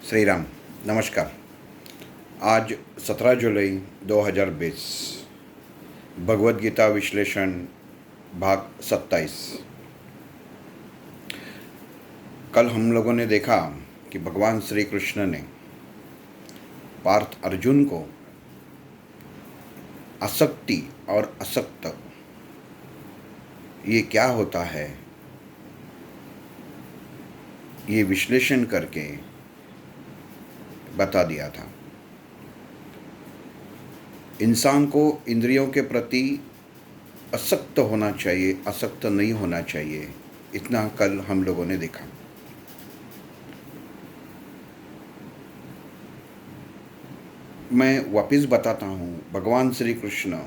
श्री राम। नमस्कार। आज 17 जुलाई 2020, भगवद गीता विश्लेषण भाग 27। कल हम लोगों ने देखा कि भगवान श्री कृष्ण ने पार्थ अर्जुन को आसक्ति और असक्त ये क्या होता है ये विश्लेषण करके बता दिया था। इंसान को इंद्रियों के प्रति आसक्त होना चाहिए, आसक्त नहीं होना चाहिए, इतना कल हम लोगों ने देखा। मैं वापस बताता हूँ, भगवान श्री कृष्ण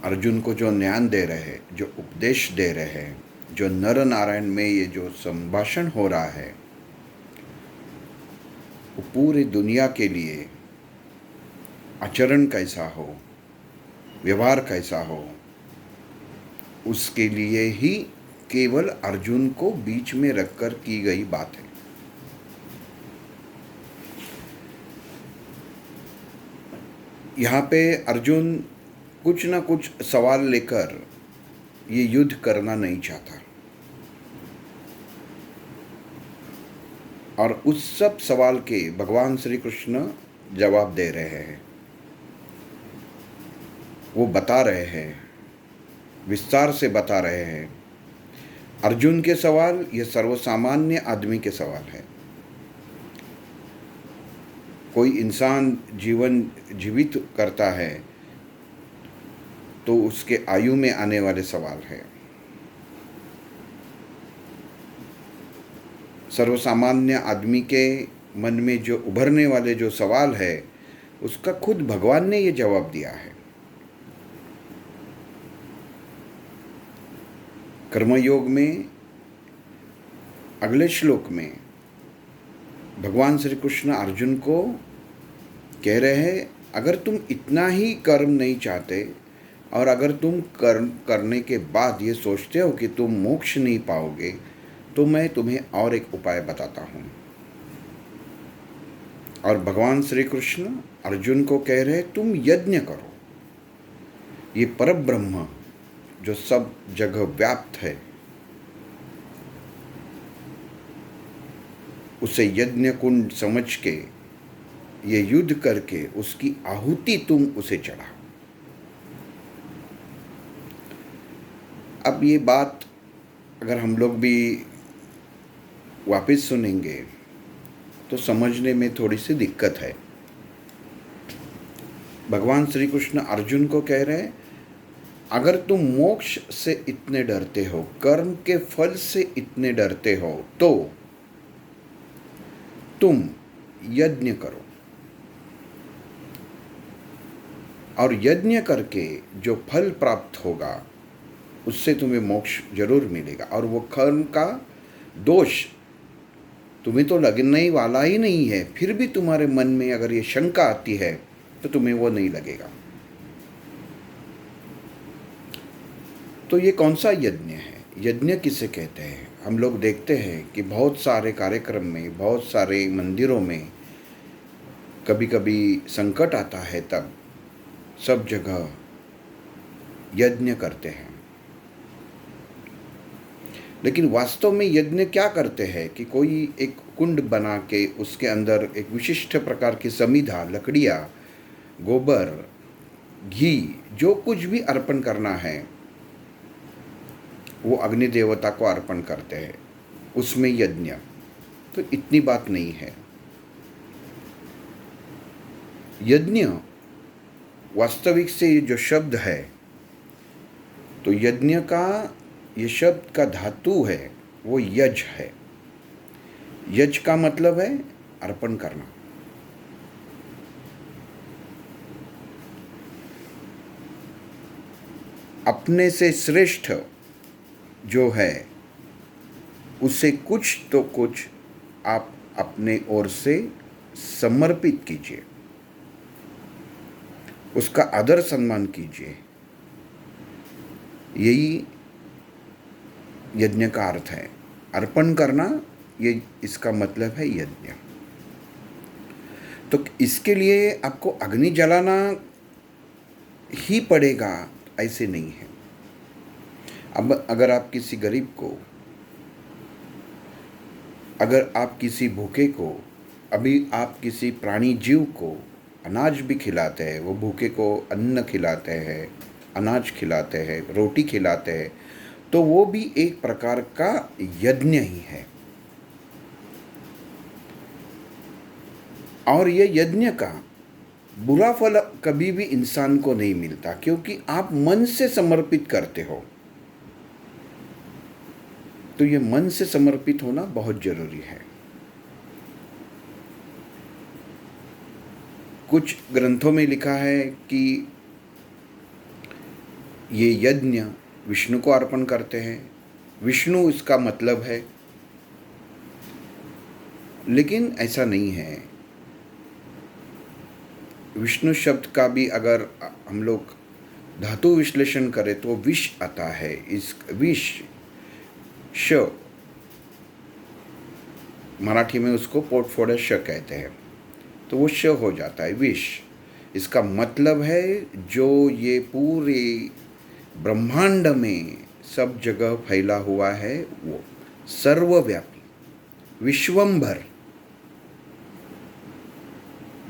अर्जुन को जो ज्ञान दे रहे हैं, जो उपदेश दे रहे हैं, जो नर नारायण में ये जो संभाषण हो रहा है, वो पूरी दुनिया के लिए आचरण कैसा हो, व्यवहार कैसा हो, उसके लिए ही केवल अर्जुन को बीच में रखकर की गई बात है। यहाँ पे अर्जुन कुछ ना कुछ सवाल लेकर ये युद्ध करना नहीं चाहता, और उस सब सवाल के भगवान श्री कृष्ण जवाब दे रहे हैं। वो बता रहे हैं, विस्तार से बता रहे हैं। अर्जुन के सवाल ये सर्वसामान्य आदमी के सवाल है। कोई इंसान जीवन जीवित करता है तो उसके आयु में आने वाले सवाल है। सर्वसामान्य आदमी के मन में जो उभरने वाले जो सवाल है, उसका खुद भगवान ने ये जवाब दिया है। कर्मयोग में अगले श्लोक में भगवान श्री कृष्ण अर्जुन को कह रहे हैं, अगर तुम इतना ही कर्म नहीं चाहते और अगर तुम कर्म करने के बाद ये सोचते हो कि तुम मोक्ष नहीं पाओगे, तो मैं तुम्हें और एक उपाय बताता हूँ। और भगवान श्री कृष्ण अर्जुन को कह रहे, तुम यज्ञ करो। ये परब्रह्म जो सब जगह व्याप्त है, उसे यज्ञ कुंड समझ के ये युद्ध करके उसकी आहुति तुम उसे चढ़ाओ। अब ये बात अगर हम लोग भी वापस सुनेंगे तो समझने में थोड़ी सी दिक्कत है। भगवान श्री कृष्ण अर्जुन को कह रहे हैं, अगर तुम मोक्ष से इतने डरते हो, कर्म के फल से इतने डरते हो, तो तुम यज्ञ करो, और यज्ञ करके जो फल प्राप्त होगा उससे तुम्हें मोक्ष जरूर मिलेगा। और वो कर्म का दोष तुम्हें तो लगने वाला ही नहीं है, फिर भी तुम्हारे मन में अगर ये शंका आती है तो तुम्हें वो नहीं लगेगा। तो ये कौन सा यज्ञ है? यज्ञ किसे कहते हैं? हम लोग देखते हैं कि बहुत सारे कार्यक्रम में, बहुत सारे मंदिरों में कभी कभी संकट आता है, तब सब जगह यज्ञ करते हैं। लेकिन वास्तव में यज्ञ क्या करते हैं कि कोई एक कुंड बना के उसके अंदर एक विशिष्ट प्रकार की समिधा, लकड़ियाँ, गोबर, घी, जो कुछ भी अर्पण करना है वो अग्नि देवता को अर्पण करते हैं, उसमें यज्ञ। तो इतनी बात नहीं है। यज्ञ वास्तविक से ये जो शब्द है, तो यज्ञ का ये शब्द का धातु है वो यज है। यज का मतलब है अर्पण करना। अपने से श्रेष्ठ जो है उसे कुछ तो कुछ आप अपने ओर से समर्पित कीजिए, उसका आदर सम्मान कीजिए। यही यज्ञ का अर्थ है। अर्पण करना, ये इसका मतलब है यज्ञ। तो इसके लिए आपको अग्नि जलाना ही पड़ेगा, ऐसे नहीं है। अब अगर आप किसी गरीब को, अगर आप किसी भूखे को, अभी आप किसी प्राणी जीव को अनाज भी खिलाते हैं, वो भूखे को अन्न खिलाते हैं, अनाज खिलाते हैं, रोटी खिलाते हैं, तो वो भी एक प्रकार का यज्ञ ही है। और ये यज्ञ का बुरा फल कभी भी इंसान को नहीं मिलता, क्योंकि आप मन से समर्पित करते हो। तो ये मन से समर्पित होना बहुत जरूरी है। कुछ ग्रंथों में लिखा है कि ये यज्ञ विष्णु को अर्पण करते हैं, विष्णु इसका मतलब है, लेकिन ऐसा नहीं है। विष्णु शब्द का भी अगर हम लोग धातु विश्लेषण करें तो विष आता है। इस विष, श, मराठी में उसको पोटफोड़े श कहते हैं, तो वो श हो जाता है विष। इसका मतलब है जो ये पूरे ब्रह्मांड में सब जगह फैला हुआ है, वो सर्वव्यापी, विश्वंभर,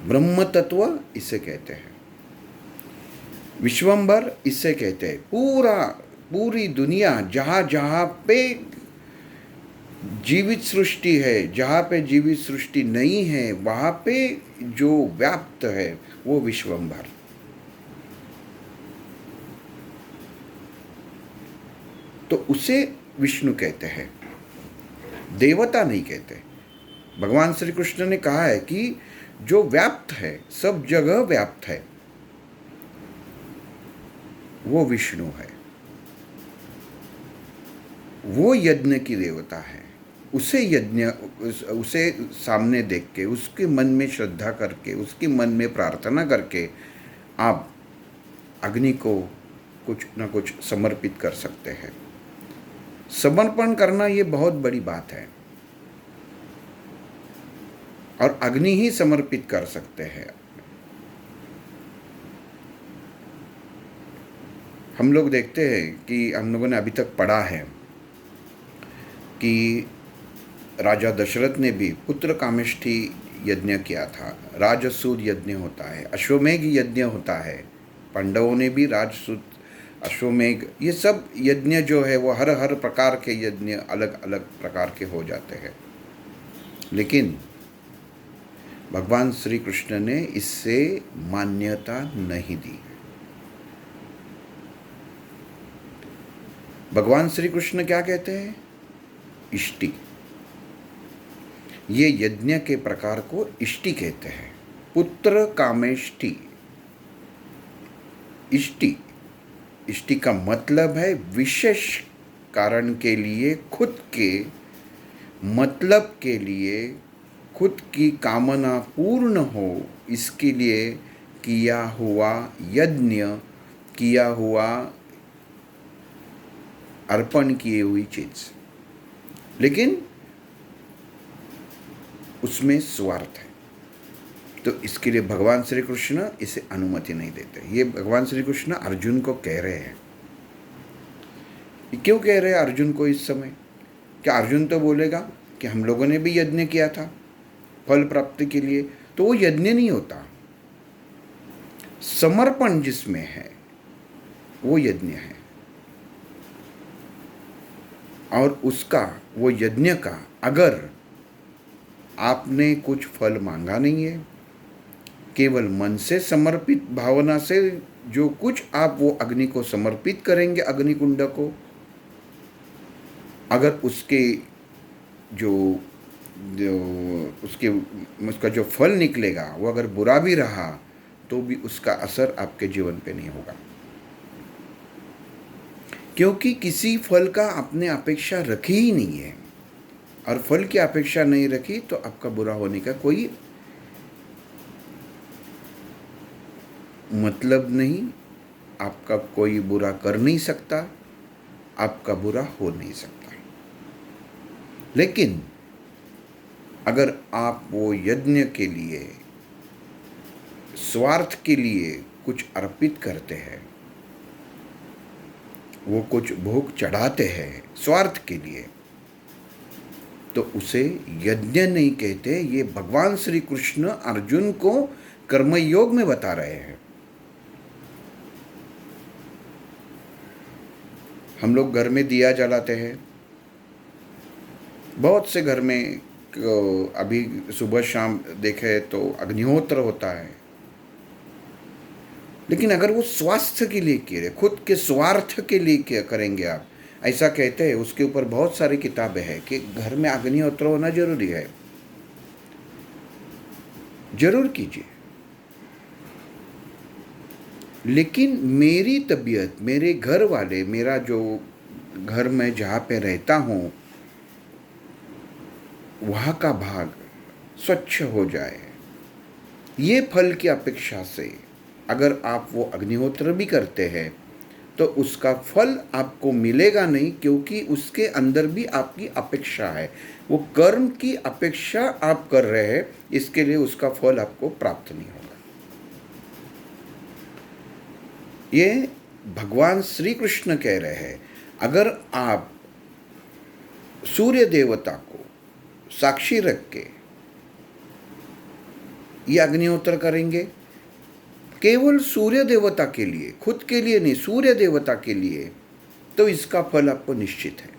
ब्रह्म तत्व इसे कहते हैं। विश्वंभर इसे कहते हैं पूरी दुनिया, जहाँ जहाँ पे जीवित सृष्टि है, जहाँ पे जीवित सृष्टि नहीं है, वहाँ पे जो व्याप्त है वो विश्वंभर। तो उसे विष्णु कहते हैं, देवता नहीं कहते। भगवान श्री कृष्ण ने कहा है कि जो व्याप्त है, सब जगह व्याप्त है, वो विष्णु है, वो यज्ञ की देवता है। उसे यज्ञ, उसे सामने देख के, उसके मन में श्रद्धा करके, उसके मन में प्रार्थना करके आप अग्नि को कुछ न कुछ समर्पित कर सकते हैं। समर्पण करना ये बहुत बड़ी बात है, और अग्नि ही समर्पित कर सकते हैं। हम लोग देखते हैं कि हम लोगों ने अभी तक पढ़ा है कि राजा दशरथ ने भी पुत्र कामेष्ठी यज्ञ किया था, राजसूद यज्ञ होता है, अश्वमेघ यज्ञ होता है। पांडवों ने भी राजसूद, अश्वमेघ, ये सब यज्ञ जो है वो हर प्रकार के यज्ञ अलग अलग प्रकार के हो जाते हैं। लेकिन भगवान श्री कृष्ण ने इससे मान्यता नहीं दी। भगवान श्री कृष्ण क्या कहते हैं? इष्टि। ये यज्ञ के प्रकार को इष्टि कहते हैं। पुत्र कामेष्टि, इष्टि। इष्टि का मतलब है विशेष कारण के लिए, खुद के मतलब के लिए, खुद की कामना पूर्ण हो, इसके लिए किया हुआ यज्ञ, किया हुआ अर्पण किए हुई चीज, लेकिन उसमें स्वार्थ है। तो इसके लिए भगवान श्री कृष्ण इसे अनुमति नहीं देते। ये भगवान श्री कृष्ण अर्जुन को कह रहे हैं। क्यों कह रहे हैं अर्जुन को इस समय? क्या अर्जुन तो बोलेगा कि हम लोगों ने भी यज्ञ किया था फल प्राप्ति के लिए, तो वो यज्ञ नहीं होता। समर्पण जिसमें है वो यज्ञ है, और उसका, वो यज्ञ का, अगर आपने कुछ फल मांगा नहीं है, केवल मन से समर्पित भावना से जो कुछ आप वो अग्नि को समर्पित करेंगे, अग्नि कुंड को, अगर उसके जो उसका जो फल निकलेगा वो अगर बुरा भी रहा तो भी उसका असर आपके जीवन पे नहीं होगा, क्योंकि किसी फल का आपने अपेक्षा रखी ही नहीं है। और फल की अपेक्षा नहीं रखी तो आपका बुरा होने का कोई मतलब नहीं, आपका कोई बुरा कर नहीं सकता, आपका बुरा हो नहीं सकता। लेकिन अगर आप वो यज्ञ के लिए स्वार्थ के लिए कुछ अर्पित करते हैं, वो कुछ भोग चढ़ाते हैं स्वार्थ के लिए, तो उसे यज्ञ नहीं कहते। ये भगवान श्री कृष्ण अर्जुन को कर्मयोग में बता रहे हैं। हम लोग घर में दिया जलाते हैं, बहुत से घर में अभी सुबह शाम देखे तो अग्निहोत्र होता है, लेकिन अगर वो स्वास्थ्य के लिए किए, खुद के स्वार्थ के लिए करेंगे आप, ऐसा कहते हैं, उसके ऊपर बहुत सारी किताबें हैं कि घर में अग्निहोत्र होना जरूरी है, जरूर कीजिए। लेकिन मेरी तबीयत, मेरे घर वाले, मेरा जो घर में जहाँ पे रहता हूँ वहाँ का भाग स्वच्छ हो जाए, ये फल की अपेक्षा से अगर आप वो अग्निहोत्र भी करते हैं तो उसका फल आपको मिलेगा नहीं, क्योंकि उसके अंदर भी आपकी अपेक्षा है। वो कर्म की अपेक्षा आप कर रहे हैं, इसके लिए उसका फल आपको प्राप्त नहीं होगा। ये भगवान श्री कृष्ण कह रहे हैं, अगर आप सूर्य देवता को साक्षी रख के ये अग्निहोत्र करेंगे, केवल सूर्य देवता के लिए, खुद के लिए नहीं, सूर्य देवता के लिए, तो इसका फल आपको निश्चित है।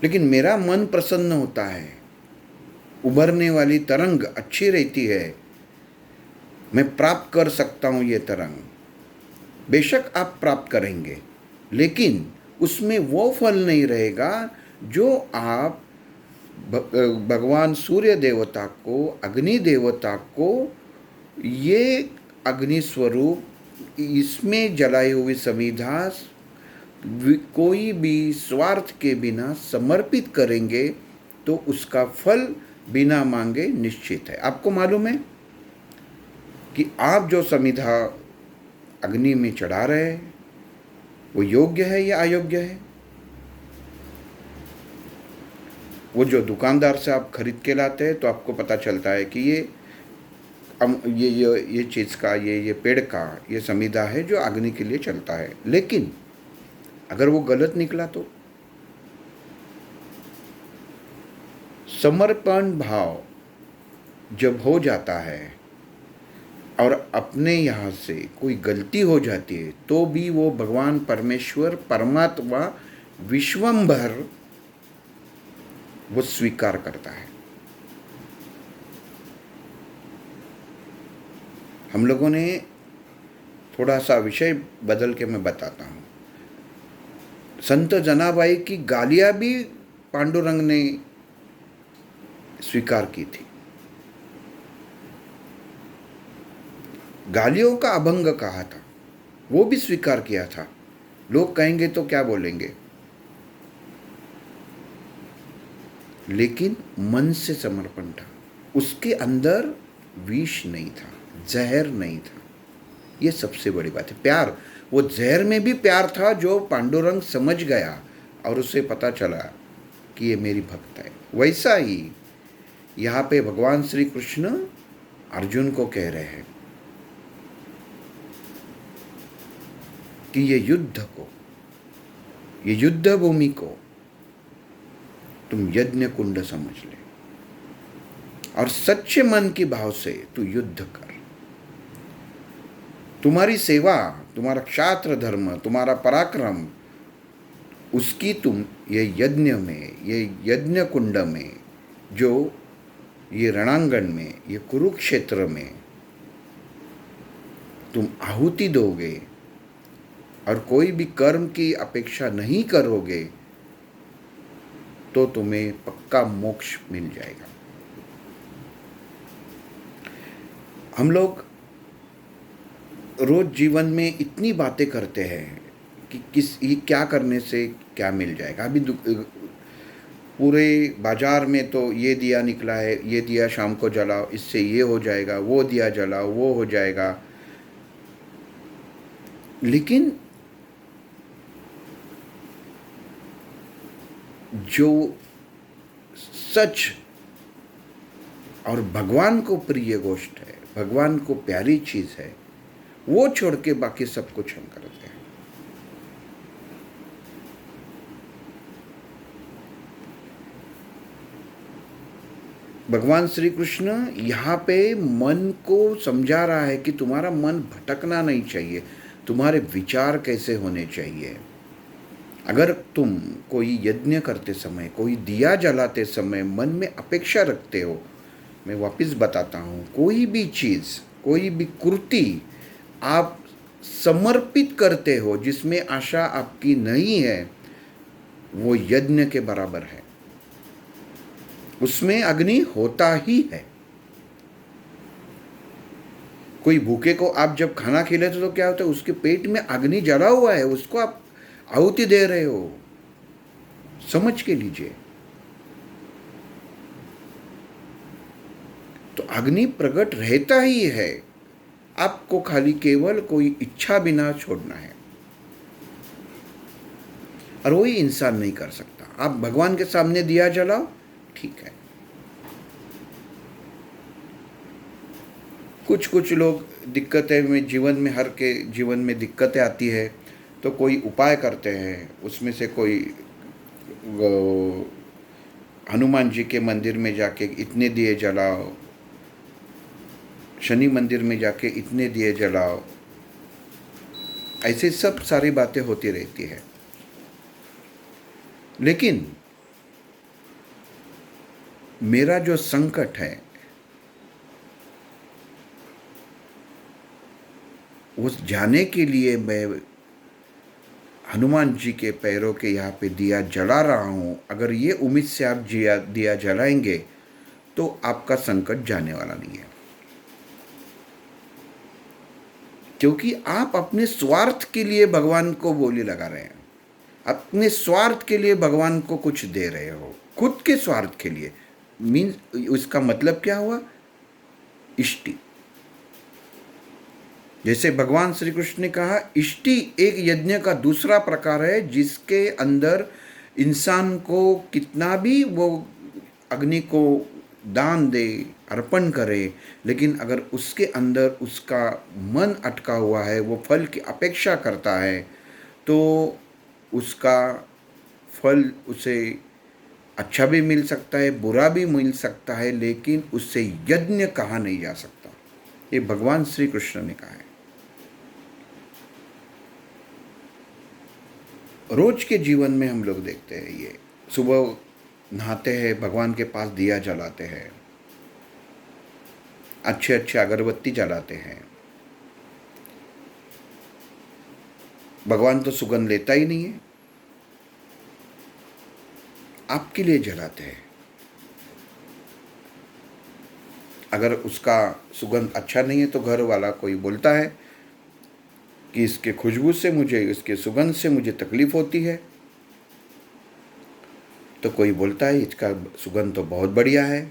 लेकिन मेरा मन प्रसन्न होता है, उभरने वाली तरंग अच्छी रहती है, मैं प्राप्त कर सकता हूं ये तरंग, बेशक आप प्राप्त करेंगे, लेकिन उसमें वो फल नहीं रहेगा जो आप भगवान सूर्य देवता को, अग्नि देवता को, ये अग्नि स्वरूप, इसमें जलाई हुई समिधा कोई भी स्वार्थ के बिना समर्पित करेंगे तो उसका फल बिना मांगे निश्चित है। आपको मालूम है कि आप जो समिधा अग्नि में चढ़ा रहे हैं वो योग्य है या अयोग्य है? वो जो दुकानदार से आप खरीद के लाते हैं तो आपको पता चलता है कि ये चीज़ का, ये पेड़ का ये समिधा है जो अग्नि के लिए चलता है। लेकिन अगर वो गलत निकला तो? समर्पण भाव जब हो जाता है और अपने यहाँ से कोई गलती हो जाती है तो भी वो भगवान परमेश्वर, परमात्मा, विश्वम्भर वो स्वीकार करता है। हम लोगों ने थोड़ा सा विषय बदल के मैं बताता हूँ। संत जनाबाई की गालियाँ भी पांडुरंग ने स्वीकार की थी। गालियों का अभंग कहा था, वो भी स्वीकार किया था। लोग कहेंगे तो क्या बोलेंगे, लेकिन मन से समर्पण था, उसके अंदर विष नहीं था, जहर नहीं था। ये सबसे बड़ी बात है, प्यार। वो जहर में भी प्यार था जो पांडुरंग समझ गया और उसे पता चला कि ये मेरी भक्त है। वैसा ही यहाँ पे भगवान श्री कृष्ण अर्जुन को कह रहे हैं कि ये युद्ध भूमि को तुम यज्ञ कुंड समझ ले और सच्चे मन की भाव से तू युद्ध कर। तुम्हारी सेवा, तुम्हारा क्षात्र धर्म, तुम्हारा पराक्रम, उसकी तुम ये यज्ञ में, ये यज्ञ कुंड में, जो ये रणांगण में, ये कुरुक्षेत्र में तुम आहुति दोगे और कोई भी कर्म की अपेक्षा नहीं करोगे तो तुम्हें पक्का मोक्ष मिल जाएगा। हम लोग रोज जीवन में इतनी बातें करते हैं कि ये क्या करने से क्या मिल जाएगा। अभी पूरे बाजार में तो ये दिया निकला है, ये दिया शाम को जलाओ, इससे ये हो जाएगा, वो दिया जलाओ, वो हो जाएगा। लेकिन जो सच और भगवान को प्रिय गोष्ठ है, भगवान को प्यारी चीज है, वो छोड़ के बाकी सब कुछ हम करते हैं। भगवान श्री कृष्ण यहाँ पे मन को समझा रहा है कि तुम्हारा मन भटकना नहीं चाहिए, तुम्हारे विचार कैसे होने चाहिए। अगर तुम कोई यज्ञ करते समय, कोई दिया जलाते समय मन में अपेक्षा रखते हो, मैं वापस बताता हूँ, कोई भी चीज़, कोई भी कृति आप समर्पित करते हो जिसमें आशा आपकी नहीं है, वो यज्ञ के बराबर है, उसमें अग्नि होता ही है। कोई भूखे को आप जब खाना खिलाते हो तो क्या होता है, उसके पेट में अग्नि जला हुआ है, उसको आप आहुति दे रहे हो, समझ के लीजिए। तो अग्नि प्रकट रहता ही है, आपको खाली केवल कोई इच्छा बिना छोड़ना है, और वही इंसान नहीं कर सकता। आप भगवान के सामने दिया जलाओ, ठीक है। कुछ लोग दिक्कतें में जीवन में, हर के जीवन में दिक्कतें आती है, तो कोई उपाय करते हैं। उसमें से कोई हनुमान जी के मंदिर में जाके इतने दिए जलाओ, शनि मंदिर में जाके इतने दिए जलाओ, ऐसे सब सारी बातें होती रहती है। लेकिन मेरा जो संकट है उस जाने के लिए मैं हनुमान जी के पैरों के यहाँ पे दिया जला रहा हूँ। अगर ये उम्मीद से आप दिया जलाएंगे तो आपका संकट जाने वाला नहीं है, क्योंकि आप अपने स्वार्थ के लिए भगवान को बोली लगा रहे हैं, अपने स्वार्थ के लिए भगवान को कुछ दे रहे हो, खुद के स्वार्थ के लिए। मीन्स उसका मतलब क्या हुआ, इष्टि। जैसे भगवान श्री कृष्ण ने कहा, इष्टि एक यज्ञ का दूसरा प्रकार है, जिसके अंदर इंसान को कितना भी वो अग्नि को दान दे, अर्पण करे, लेकिन अगर उसके अंदर उसका मन अटका हुआ है, वो फल की अपेक्षा करता है, तो उसका फल उसे अच्छा भी मिल सकता है, बुरा भी मिल सकता है, लेकिन उससे यज्ञ कहा नहीं जा सकता। ये भगवान श्री कृष्ण ने कहा है। रोज के जीवन में हम लोग देखते हैं, ये सुबह नहाते हैं, भगवान के पास दिया जलाते हैं, अच्छे अच्छे अगरबत्ती जलाते हैं। भगवान तो सुगंध लेता ही नहीं है, आपके लिए जलाते हैं। अगर उसका सुगंध अच्छा नहीं है तो घर वाला कोई बोलता है कि इसके खुशबू से मुझे, इसके सुगंध से मुझे तकलीफ होती है, तो कोई बोलता है इसका सुगंध तो बहुत बढ़िया है।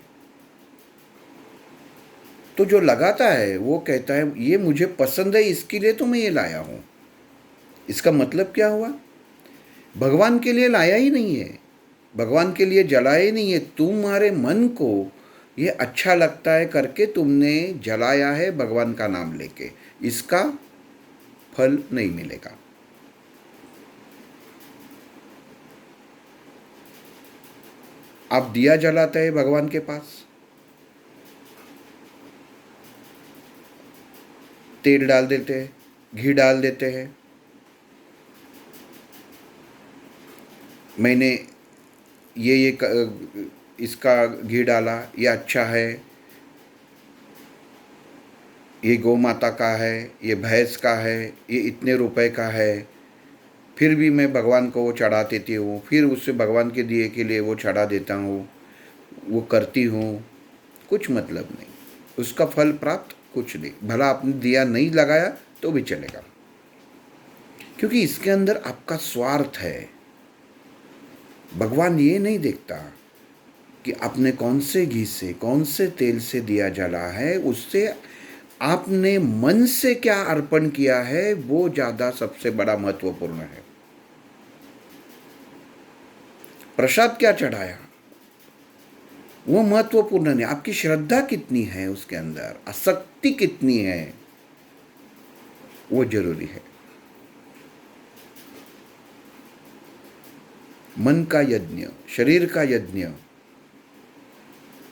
तो जो लगाता है वो कहता है ये मुझे पसंद है, इसके लिए तो मैं ये लाया हूँ। इसका मतलब क्या हुआ, भगवान के लिए लाया ही नहीं है, भगवान के लिए जलाया ही नहीं है, तुम्हारे मन को ये अच्छा लगता है करके तुमने जलाया है भगवान का नाम लेके, इसका फल नहीं मिलेगा। आप दिया जलाते हैं भगवान के पास, तेल डाल देते हैं, घी डाल देते हैं, मैंने इसका घी डाला, ये अच्छा है, ये गौ माता का है, ये भैंस का है, ये इतने रुपए का है, फिर भी मैं भगवान को वो चढ़ा देती हूँ, फिर उससे भगवान के दिए के लिए वो चढ़ा देता हूँ, वो करती हूँ, कुछ मतलब नहीं, उसका फल प्राप्त कुछ नहीं। भला आपने दिया नहीं लगाया तो भी चलेगा, क्योंकि इसके अंदर आपका स्वार्थ है। भगवान ये नहीं देखता कि आपने कौन से घी से, कौन से तेल से दिया जला है, उससे आपने मन से क्या अर्पण किया है, वो ज़्यादा सबसे बड़ा महत्वपूर्ण है। प्रसाद क्या चढ़ाया वो महत्वपूर्ण नहीं, आपकी श्रद्धा कितनी है उसके अंदर, आसक्ति कितनी है, वो जरूरी है। मन का यज्ञ, शरीर का यज्ञ,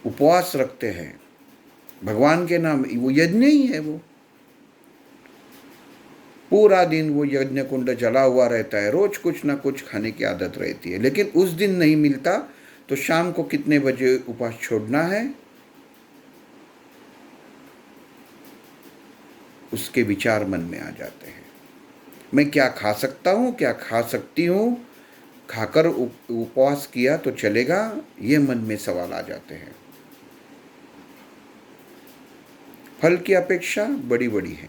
उपवास रखते हैं भगवान के नाम, वो यज्ञ ही है। वो पूरा दिन वो यज्ञ कुंड जला हुआ रहता है, रोज कुछ ना कुछ खाने की आदत रहती है, लेकिन उस दिन नहीं मिलता तो शाम को कितने बजे उपवास छोड़ना है, उसके विचार मन में आ जाते हैं। मैं क्या खा सकता हूँ, क्या खा सकती हूँ, खाकर उपवास किया तो चलेगा, ये मन में सवाल आ जाते हैं। फल की अपेक्षा बड़ी बड़ी है।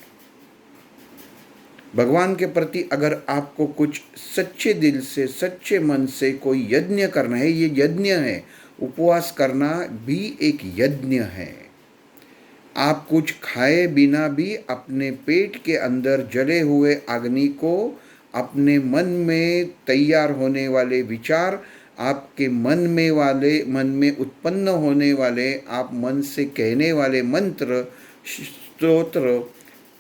भगवान के प्रति अगर आपको कुछ सच्चे दिल से, सच्चे मन से कोई यज्ञ करना है, ये यज्ञ है। उपवास करना भी एक यज्ञ है। आप कुछ खाए बिना भी अपने पेट के अंदर जले हुए अग्नि को, अपने मन में तैयार होने वाले विचार, आपके मन में उत्पन्न होने वाले, आप मन से कहने वाले मंत्र, स्तोत्र,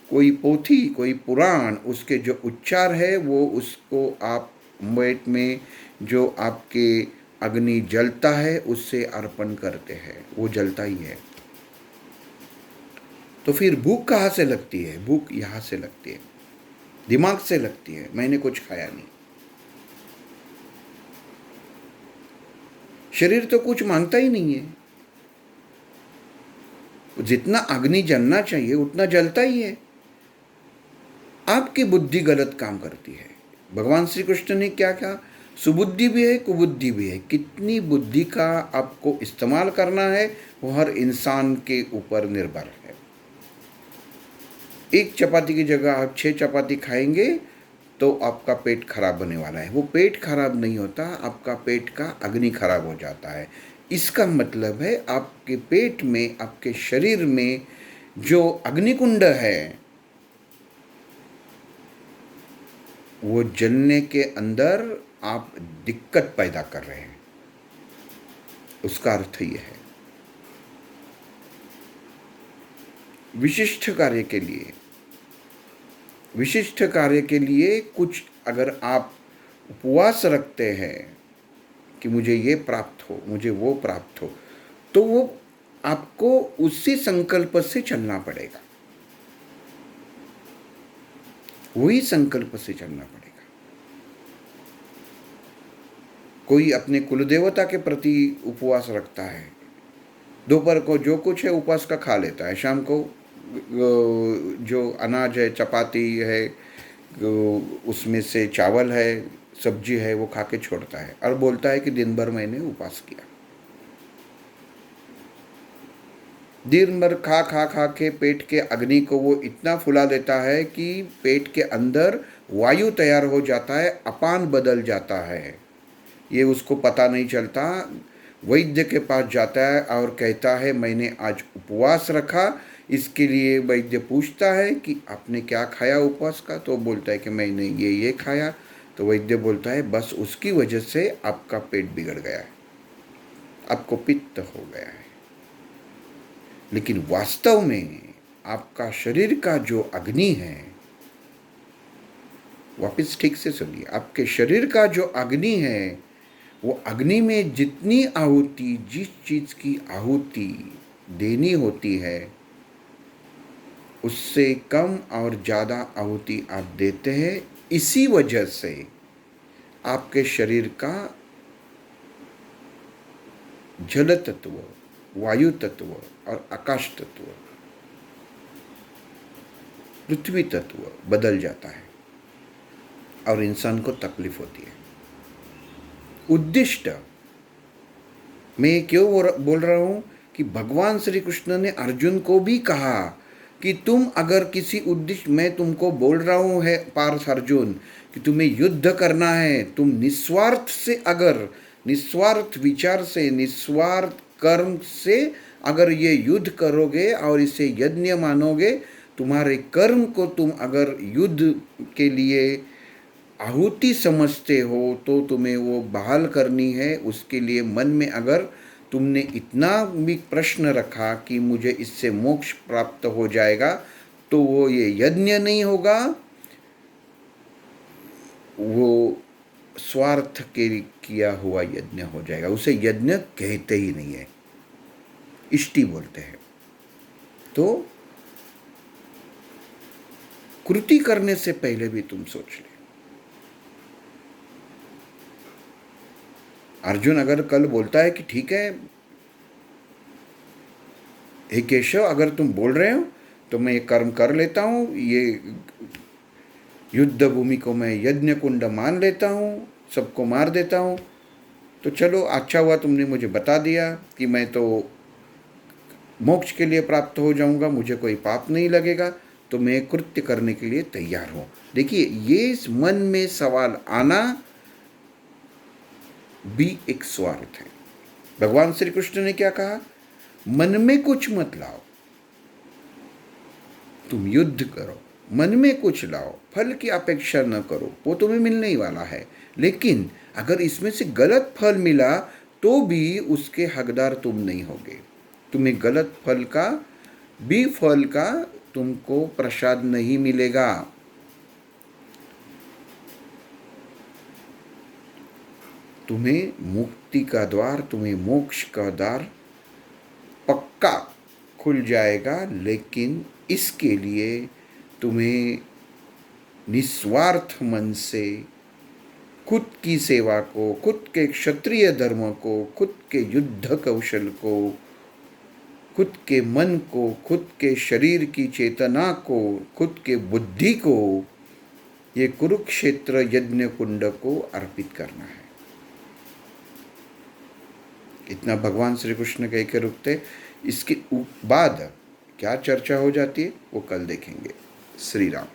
कोई पोथी, कोई पुराण, उसके जो उच्चार है वो, उसको आप पेट में जो आपके अग्नि जलता है उससे अर्पण करते हैं, वो जलता ही है। तो फिर भूख कहाँ से लगती है? भूख यहाँ से लगती है, दिमाग से लगती है, मैंने कुछ खाया नहीं। शरीर तो कुछ मांगता ही नहीं है, जितना अग्नि जलना चाहिए उतना जलता ही है। आपकी बुद्धि गलत काम करती है। भगवान श्री कृष्ण ने क्या कहा? सुबुद्धि भी है, कुबुद्धि भी है। कितनी बुद्धि का आपको इस्तेमाल करना है वो हर इंसान के ऊपर निर्भर है। एक चपाती की जगह आप 6 चपाती खाएंगे तो आपका पेट खराब होने वाला है। वो पेट खराब नहीं होता, आपका पेट का अग्नि खराब हो जाता है। इसका मतलब है आपके पेट में, आपके शरीर में जो अग्निकुंड है वो जलने के अंदर आप दिक्कत पैदा कर रहे हैं। उसका अर्थ ये है। विशिष्ट कार्य के लिए कुछ अगर आप उपवास रखते हैं कि मुझे ये प्राप्त हो, मुझे वो प्राप्त हो, तो वो आपको उसी संकल्प से चलना पड़ेगा, वही संकल्प से चलना पड़ेगा। कोई अपने कुलदेवता के प्रति उपवास रखता है, दोपहर को जो कुछ है उपवास का खा लेता है, शाम को जो अनाज है, चपाती है, उसमें से चावल है, सब्जी है, वो खा के छोड़ता है और बोलता है कि दिन भर मैंने उपवास किया। दिन भर खा के पेट के अग्नि को वो इतना फुला देता है कि पेट के अंदर वायु तैयार हो जाता है, अपान बदल जाता है। ये उसको पता नहीं चलता। वैद्य के पास जाता है और कहता है मैंने आज उपवास रखा। इसके लिए वैद्य पूछता है कि आपने क्या खाया उपवास का? तो बोलता है कि मैंने ये खाया। तो वैद्य बोलता है बस उसकी वजह से आपका पेट बिगड़ गया है, आपको पित्त हो गया है। लेकिन वास्तव में आपका शरीर का जो अग्नि है, वापस ठीक से सुनिए, आपके शरीर का जो अग्नि है, वो अग्नि में जितनी आहुति, जिस चीज की आहुति देनी होती है उससे कम और ज़्यादा आहुति आप देते हैं। इसी वजह से आपके शरीर का जल तत्व, वायु तत्व और आकाश तत्व, पृथ्वी तत्व बदल जाता है और इंसान को तकलीफ होती है। उद्दिष्ट मैं क्यों बोल रहा हूँ कि भगवान श्री कृष्ण ने अर्जुन को भी कहा कि तुम अगर किसी उद्देश्य, मैं तुमको बोल रहा हूँ है पार्थ अर्जुन कि तुम्हें युद्ध करना है, तुम निस्वार्थ से, अगर निस्वार्थ विचार से, निस्वार्थ कर्म से अगर ये युद्ध करोगे और इसे यज्ञ मानोगे, तुम्हारे कर्म को तुम अगर युद्ध के लिए आहुति समझते हो तो तुम्हें वो बहाल करनी है। उसके लिए मन में अगर तुमने इतना भी प्रश्न रखा कि मुझे इससे मोक्ष प्राप्त हो जाएगा, तो वो ये यज्ञ नहीं होगा, वो स्वार्थ के किया हुआ यज्ञ हो जाएगा। उसे यज्ञ कहते ही नहीं है, इष्टि बोलते हैं। तो कृति करने से पहले भी तुम सोच ले। अर्जुन अगर कल बोलता है कि ठीक है हे केशव, अगर तुम बोल रहे हो तो मैं ये कर्म कर लेता हूँ, ये युद्ध भूमि को मैं यज्ञ कुंड मान लेता हूँ, सबको मार देता हूँ, तो चलो अच्छा हुआ तुमने मुझे बता दिया कि मैं तो मोक्ष के लिए प्राप्त हो जाऊंगा, मुझे कोई पाप नहीं लगेगा, तो मैं कृत्य करने के लिए तैयार हूँ। देखिए, ये मन में सवाल आना भी एक स्वार्थ है। भगवान श्री कृष्ण ने क्या कहा? मन में कुछ मत लाओ, तुम युद्ध करो, मन में कुछ लाओ, फल की अपेक्षा न करो, वो तुम्हें मिलने ही वाला है। लेकिन अगर इसमें से गलत फल मिला तो भी उसके हकदार तुम नहीं होगे। तुम्हें गलत फल का भी फल का तुमको प्रसाद नहीं मिलेगा। तुम्हें मुक्ति का द्वार, तुम्हें मोक्ष का द्वार पक्का खुल जाएगा, लेकिन इसके लिए तुम्हें निस्वार्थ मन से खुद की सेवा को, खुद के क्षत्रिय धर्म को, खुद के युद्ध कौशल को, खुद के मन को, खुद के शरीर की चेतना को, खुद के बुद्धि को ये कुरुक्षेत्र यज्ञ कुंड को अर्पित करना है। इतना भगवान श्री कृष्ण कह के रुकते। इसके बाद क्या चर्चा हो जाती है वो कल देखेंगे। श्री राम।